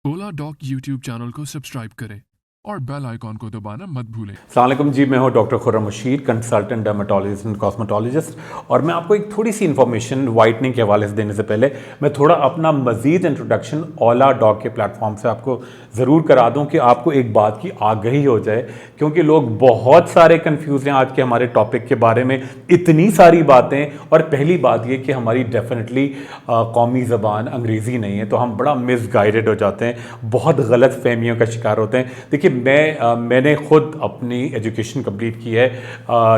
ओला dock YouTube channel को subscribe करें और बेल आइकॉन को दबाना मत भूलें। अस्सलाम वालेकुम जी, मैं हूं doctor Khurram Rashid, consultant dermatologist and cosmetologist. और मैं आपको एक थोड़ी सी इन्फॉर्मेशन वाइटनिंग के हवाले से देने से पहले मैं थोड़ा अपना मज़ीद इंट्रोडक्शन ओला डॉक के प्लेटफॉर्म से आपको ज़रूर करा दूं कि आपको एक बात की आगाही हो जाए, क्योंकि लोग बहुत सारे कन्फ्यूज़ हैं आज के हमारे टॉपिक के बारे में। इतनी सारी बातें, और पहली बात ये कि हमारी डेफिनेटली कौमी ज़बान अंग्रेज़ी नहीं है, तो हम बड़ा मिसगाइडेड हो जाते हैं, बहुत गलत फहमियों का शिकार होते हैं। देखिए, मैंने खुद अपनी एजुकेशन कंप्लीट की है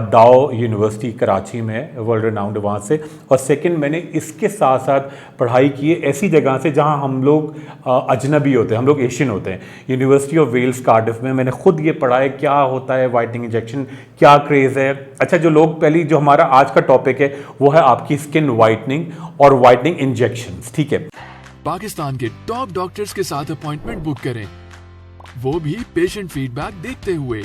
डाओ यूनिवर्सिटी कराची में, वर्ल्ड रिनाउंड वहाँ से। और सेकंड, मैंने इसके साथ साथ पढ़ाई की है ऐसी जगह से जहाँ हम लोग अजनबी होते हैं, हम लोग एशियन होते हैं। यूनिवर्सिटी ऑफ वेल्स कार्डिफ में मैंने खुद ये पढ़ा है क्या होता है वाइटनिंग इंजेक्शन, क्या क्रेज़ है। अच्छा, जो लोग पहली जो हमारा आज का टॉपिक है वो है आपकी स्किन वाइटनिंग और वाइटनिंग इंजेक्शन, ठीक है। पाकिस्तान के टॉप डॉक्टर्स के साथ अपॉइंटमेंट बुक करें, वो भी पेशेंट फीडबैक देखते हुए।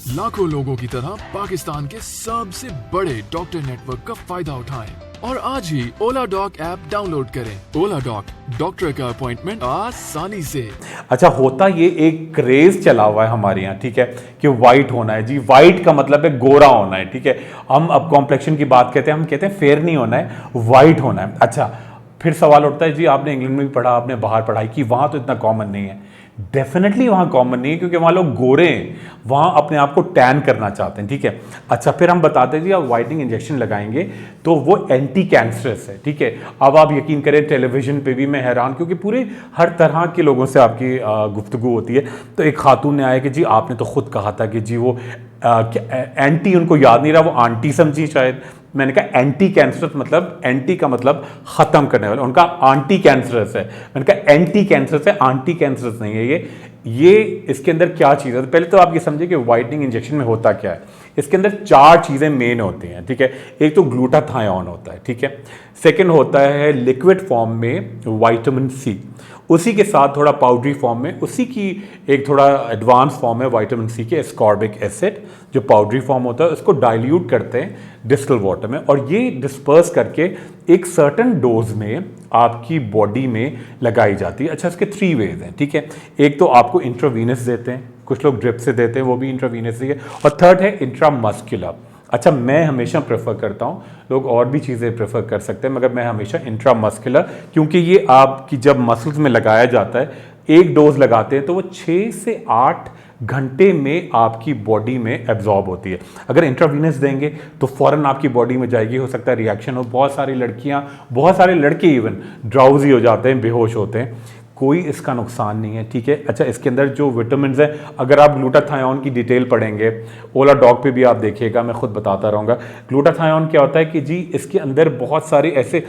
लाखों लोगों की तरह पाकिस्तान के सबसे बड़े डॉक्टर नेटवर्क का फायदा उठाएं और आज ही ओला डॉक ऐप डाउनलोड करें। ओला डॉक, डॉक्टर का अपॉइंटमेंट आसानी से। अच्छा, होता ये एक क्रेज चला हुआ है हमारे यहाँ, ठीक है, कि वाइट होना है जी। वाइट का मतलब है गोरा होना है, ठीक है। हम अब कॉम्प्लेक्शन की बात कहते हैं, हम कहते हैं फेयर नहीं होना है, वाइट होना है। अच्छा, फिर सवाल उठता है जी आपने इंग्लैंड में भी पढ़ा, आपने बाहर पढ़ाई की, वहाँ तो इतना कॉमन नहीं है। डेफिनेटली वहाँ कॉमन नहीं है, क्योंकि वहाँ लोग गोरे हैं, वहाँ अपने आप को टैन करना चाहते हैं, ठीक है। अच्छा, फिर हम बताते हैं जी आप वाइटनिंग इंजेक्शन लगाएंगे तो वो एंटी कैंसरस है, ठीक है। अब आप यकीन करें, टेलीविजन पे भी मैं हैरान, क्योंकि पूरे हर तरह के लोगों से आपकी गुफ्तगू होती है। तो एक खातून ने आया कि जी आपने तो खुद कहा था कि जी वो एंटी, उनको याद नहीं रहा, वो आंटी समझी शायद। मैंने कहा एंटी कैंसरस मतलब, एंटी का मतलब खत्म करने वाला, उनका आंटी कैंसरस है। मैंने कहा एंटी कैंसरस है, आंटी कैंसरस नहीं है ये इसके अंदर क्या चीज़ है। तो पहले तो आप ये समझिए कि वाइटनिंग इंजेक्शन में होता क्या है। इसके अंदर 4 चीज़ें मेन होती हैं, ठीक है। एक तो ग्लूटाथायोन होता है, ठीक है। सेकंड होता है लिक्विड फॉर्म में विटामिन सी, उसी के साथ थोड़ा पाउडरी फॉर्म में, उसी की एक थोड़ा एडवांस फॉर्म है विटामिन सी के एस्कॉर्बिक एसिड, जो पाउडरी फॉर्म होता है उसको डाइल्यूट करते हैं डिस्टिल वाटर में, और ये डिस्पर्स करके एक सर्टन डोज में आपकी बॉडी में लगाई जाती है। अच्छा, इसके 3 वेज हैं, ठीक है। एक तो आपको इंट्रावीनस देते हैं, कुछ लोग ड्रिप से देते हैं, वो भी इंट्रावीनस ही है। और थर्ड है इंट्रामस्कुलर। अच्छा, मैं हमेशा प्रेफर करता हूँ, लोग और भी चीज़ें प्रेफर कर सकते हैं, मगर मैं हमेशा इंट्रामस्कुलर, क्योंकि ये आपकी जब मसल्स में लगाया जाता है, एक डोज लगाते हैं तो वो 6 से 8 घंटे में आपकी बॉडी में एब्जॉर्ब होती है। अगर इंट्रावीनस देंगे तो फ़ौरन आपकी बॉडी में जाएगी, हो सकता है रिएक्शन हो। बहुत सारी लड़कियां, बहुत सारे लड़के इवन ड्राउजी हो जाते हैं, बेहोश होते हैं, कोई इसका नुकसान नहीं है, ठीक है। अच्छा, इसके अंदर जो विटामिन है, अगर आप ग्लूटाथायोन की डिटेल पढ़ेंगे, ओला डॉग पे भी आप देखिएगा, मैं खुद बताता रहूँगा। ग्लूटाथायोन क्या होता है कि जी इसके अंदर बहुत सारे ऐसे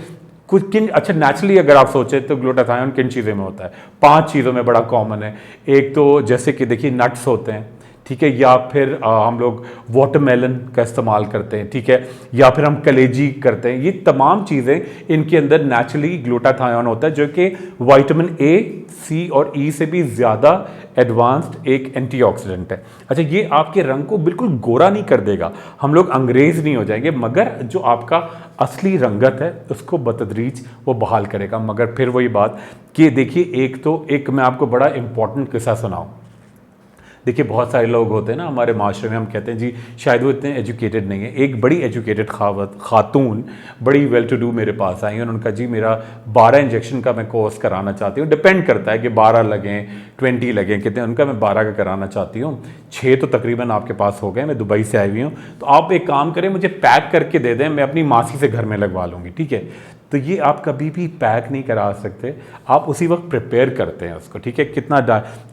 कुछ किन, अच्छा नेचुरली अगर आप सोचें तो ग्लूटाथायोन किन चीज़ों में होता है, 5 चीज़ों में बड़ा कॉमन है। एक तो जैसे कि देखिए नट्स होते हैं, ठीक है, या फिर हम लोग वाटरमेलन का इस्तेमाल करते हैं, ठीक है, या फिर हम कलेजी करते हैं। ये तमाम चीज़ें, इनके अंदर नेचुरली ग्लूटाथायोन होता है, जो कि विटामिन ए, सी और ई से भी ज़्यादा एडवांस्ड एक एंटीऑक्सीडेंट है। अच्छा, ये आपके रंग को बिल्कुल गोरा नहीं कर देगा, हम लोग अंग्रेज़ नहीं हो जाएंगे, मगर जो आपका असली रंगत है उसको बतदरीज वो बहाल करेगा। मगर फिर वही बात कि देखिए, एक मैं आपको बड़ा इंपॉर्टेंट किस्सा सुनाऊँ। देखिए, बहुत सारे लोग होते हैं ना हमारे माशरे में, हम कहते हैं जी शायद वो इतने एजुकेटेड नहीं है। एक बड़ी एजुकेटेड खातून, बड़ी वेल टू डू मेरे पास आई, उन्होंने कहा जी मेरा 12 इंजेक्शन का मैं कोर्स कराना चाहती हूँ। डिपेंड करता है कि 12 लगें 20 लगें, कहते हैं उनका मैं 12 का कराना चाहती हूँ। 6 तो तकरीबन आपके पास हो गए, मैं दुबई से आई हुई हूँ, तो आप एक काम करें, मुझे पैक करके दे दें, मैं अपनी मासी से घर में लगवा लूँगी, ठीक है। तो ये आप कभी भी पैक नहीं करा सकते, आप उसी वक्त प्रिपेयर करते हैं उसको, ठीक है।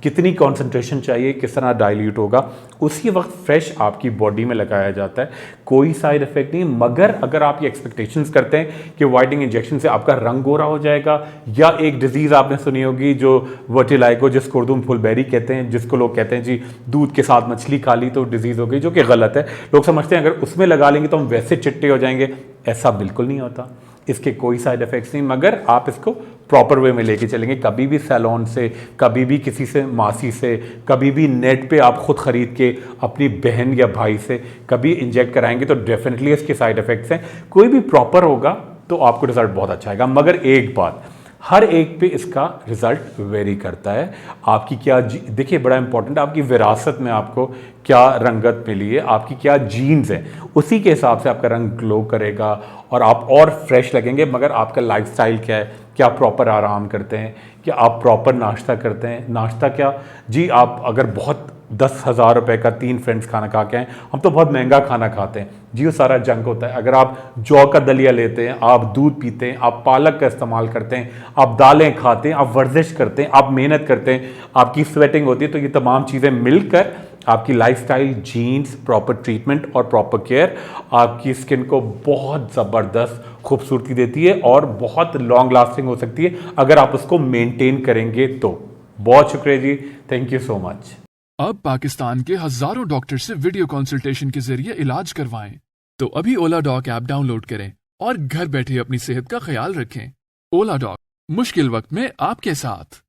कितनी कॉन्सेंट्रेशन चाहिए, किस तरह डाइल्यूट होगा, उसी वक्त फ्रेश आपकी बॉडी में लगाया जाता है, कोई साइड इफेक्ट नहीं। मगर अगर आप ये एक्सपेक्टेशंस करते हैं कि वाइटनिंग इंजेक्शन से आपका रंग गोरा हो जाएगा, या एक डिजीज़ आपने सुनी होगी जो वर्टिलाइगो, जिसको उर्दू में फुलबेरी कहते हैं, जिसको लोग कहते हैं जी दूध के साथ मछली खा ली तो डिजीज़ हो गई, जो कि गलत है। लोग समझते हैं अगर उसमें लगा लेंगे तो हम वैसे चिट्टे हो जाएंगे, ऐसा बिल्कुल नहीं होता। इसके कोई साइड इफ़ेक्ट्स नहीं, मगर आप इसको प्रॉपर वे में लेके चलेंगे। कभी भी सैलून से, कभी भी किसी से मासी से, कभी भी नेट पे आप खुद ख़रीद के अपनी बहन या भाई से कभी इंजेक्ट कराएंगे तो डेफिनेटली इसके साइड इफ़ेक्ट्स हैं। कोई भी प्रॉपर होगा तो आपको रिजल्ट बहुत अच्छा आएगा। मगर एक बात, हर एक पे इसका रिजल्ट वेरी करता है। आपकी क्या देखिए बड़ा इंपॉर्टेंट, आपकी विरासत में आपको क्या रंगत मिली है, आपकी क्या जीन्स है, उसी के हिसाब से आपका रंग ग्लो करेगा और आप और फ्रेश लगेंगे। मगर आपका लाइफस्टाइल क्या है, क्या आप प्रॉपर आराम करते हैं, क्या आप प्रॉपर नाश्ता करते हैं? नाश्ता क्या जी, आप अगर बहुत 10,000 रुपए का 3 फ्रेंड्स खाना खा के आए, हम तो बहुत महंगा खाना खाते हैं जी, वो सारा जंक होता है। अगर आप जौ का दलिया लेते हैं, आप दूध पीते हैं, आप पालक का इस्तेमाल करते हैं, आप दालें खाते हैं, आप वर्जिश करते हैं, आप मेहनत करते हैं, आपकी स्वेटिंग होती है, तो ये तमाम चीज़ें मिलकर आपकी लाइफस्टाइल, जीन्स, प्रॉपर ट्रीटमेंट और प्रॉपर केयर आपकी स्किन को बहुत ज़बरदस्त खूबसूरती देती है और बहुत लॉन्ग लास्टिंग हो सकती है अगर आप उसको मेंटेन करेंगे तो। बहुत शुक्रिया जी, थैंक यू सो मच। अब पाकिस्तान के हजारों डॉक्टर से वीडियो कंसल्टेशन के जरिए इलाज करवाएं। तो अभी ओला डॉक ऐप डाउनलोड करें और घर बैठे अपनी सेहत का ख्याल रखें। ओला डॉक, मुश्किल वक्त में आपके साथ।